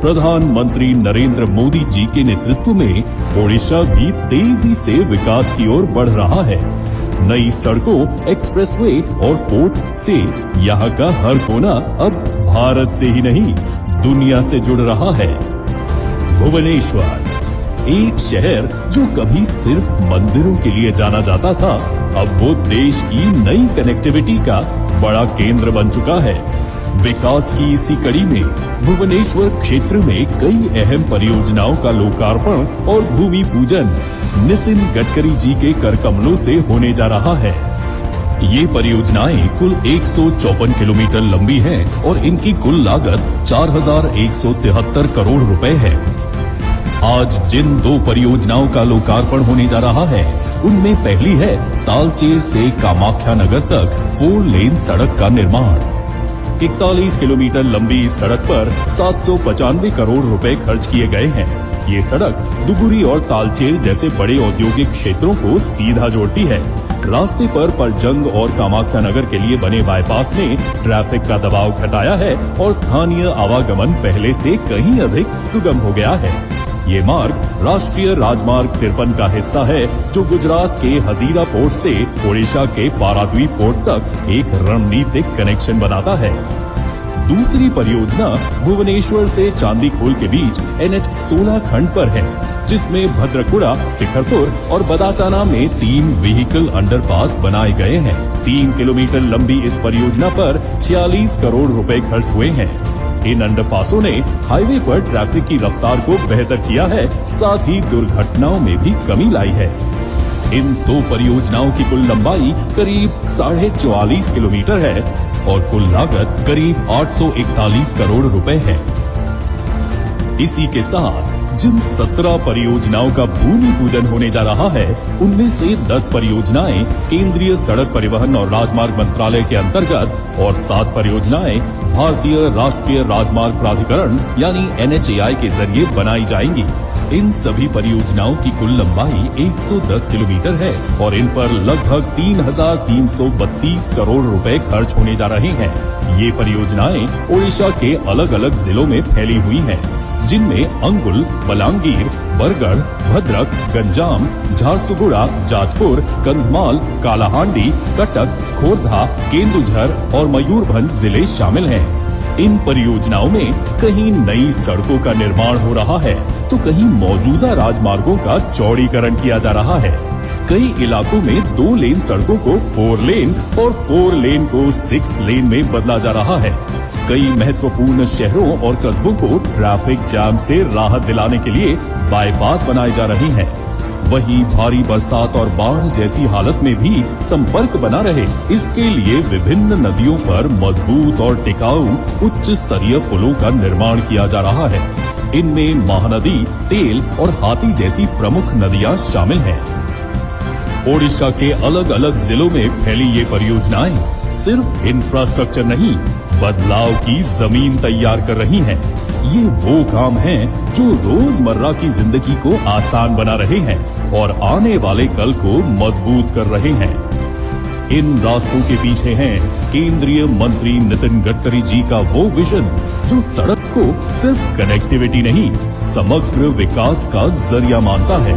प्रधानमंत्री नरेंद्र मोदी जी के नेतृत्व में ओडिशा भी तेजी से विकास की ओर बढ़ रहा है। नई सड़कों, एक्सप्रेसवे और पोर्ट्स से यहाँ का हर कोना अब भारत से ही नहीं, दुनिया से जुड़ रहा है। भुवनेश्वर, एक शहर जो कभी सिर्फ मंदिरों के लिए जाना जाता था, अब वो देश की नई कनेक्टिविटी का बड़ा केंद्र बन चुका है। विकास की इसी कड़ी में भुवनेश्वर क्षेत्र में कई अहम परियोजनाओं का लोकार्पण और भूमि पूजन नितिन गडकरी जी के कर कमलों से होने जा रहा है। ये परियोजनाएं कुल 154 किलोमीटर लंबी हैं और इनकी कुल लागत 4173 करोड़ रुपए है। आज जिन दो परियोजनाओं का लोकार्पण होने जा रहा है, उनमें पहली है तालचेर से कामाख्या नगर तक 4 लेन सड़क का निर्माण। 41 किलोमीटर लंबी इस सड़क पर 795 करोड़ रुपए खर्च किए गए हैं। ये सड़क दुगुरी और तालचेर जैसे बड़े औद्योगिक क्षेत्रों को सीधा जोड़ती है। रास्ते पर परजंग और कामाख्या नगर के लिए बने बाईपास ने ट्रैफिक का दबाव घटाया है और स्थानीय आवागमन पहले से कहीं अधिक सुगम हो गया है। ये मार्ग राष्ट्रीय राजमार्ग 53 का हिस्सा है, जो गुजरात के हजीरा पोर्ट से ओडिशा के पारादीप पोर्ट तक एक रणनीतिक कनेक्शन बनाता है। दूसरी परियोजना भुवनेश्वर से चांदीखोल के बीच NH 16 खंड पर है, जिसमें भद्रकुड़ा, शिखरपुर और बदाचाना में 3 व्हीकल अंडरपास बनाए गए हैं। 3 किलोमीटर लंबी इस परियोजना पर 46 करोड़ रुपए खर्च हुए हैं। इन अंडरपासों ने हाईवे पर ट्रैफिक की रफ्तार को बेहतर किया है, साथ ही दुर्घटनाओं में भी कमी लाई है। इन दो परियोजनाओं की कुल लंबाई करीब 44.5 किलोमीटर है और कुल लागत करीब 841 करोड़ रुपए है। इसी के साथ जिन 17 परियोजनाओं का भूमि पूजन होने जा रहा है, उनमें से 10 परियोजनाएं केंद्रीय सड़क परिवहन और राजमार्ग मंत्रालय के अंतर्गत और 7 परियोजनाएं भारतीय राष्ट्रीय राजमार्ग प्राधिकरण यानी NHAI के जरिए बनाई जाएंगी। इन सभी परियोजनाओं की कुल लंबाई 110 किलोमीटर है और इन पर लगभग 3,332 करोड़ रुपए खर्च होने जा रहे हैं। ये परियोजनाएं ओडिशा के अलग अलग जिलों में फैली हुई हैं, जिनमें अंगुल, बलांगीर, बरगढ़, भद्रक, गंजाम, झारसुगुड़ा, जाजपुर, कंधमाल, कालाहांडी, कटक, खोर्धा, केंदुझर और मयूरभंज जिले शामिल हैं। इन परियोजनाओं में कहीं नई सड़कों का निर्माण हो रहा है, तो कहीं मौजूदा राजमार्गों का चौड़ीकरण किया जा रहा है। कई इलाकों में 2 लेन सड़कों को 4 लेन और 4 लेन को 6 लेन में बदला जा रहा है। कई महत्वपूर्ण शहरों और कस्बों को ट्रैफिक जाम से राहत दिलाने के लिए बाईपास बनाए जा रहे हैं। वहीं भारी बरसात और बाढ़ जैसी हालत में भी संपर्क बना रहे, इसके लिए विभिन्न नदियों पर मजबूत और टिकाऊ उच्च स्तरीय पुलों का निर्माण किया जा रहा है। इनमें महानदी, तेल और हाथी जैसी प्रमुख नदियां शामिल हैं। ओडिशा के अलग अलग जिलों में फैली ये परियोजनाएं सिर्फ इंफ्रास्ट्रक्चर नहीं, बदलाव की जमीन तैयार कर रही हैं। ये वो काम हैं जो रोजमर्रा की जिंदगी को आसान बना रहे हैं और आने वाले कल को मजबूत कर रहे हैं। इन रास्तों के पीछे हैं केंद्रीय मंत्री नितिन गडकरी जी का वो विजन, जो सड़क को सिर्फ कनेक्टिविटी नहीं, समग्र विकास का जरिया मानता है।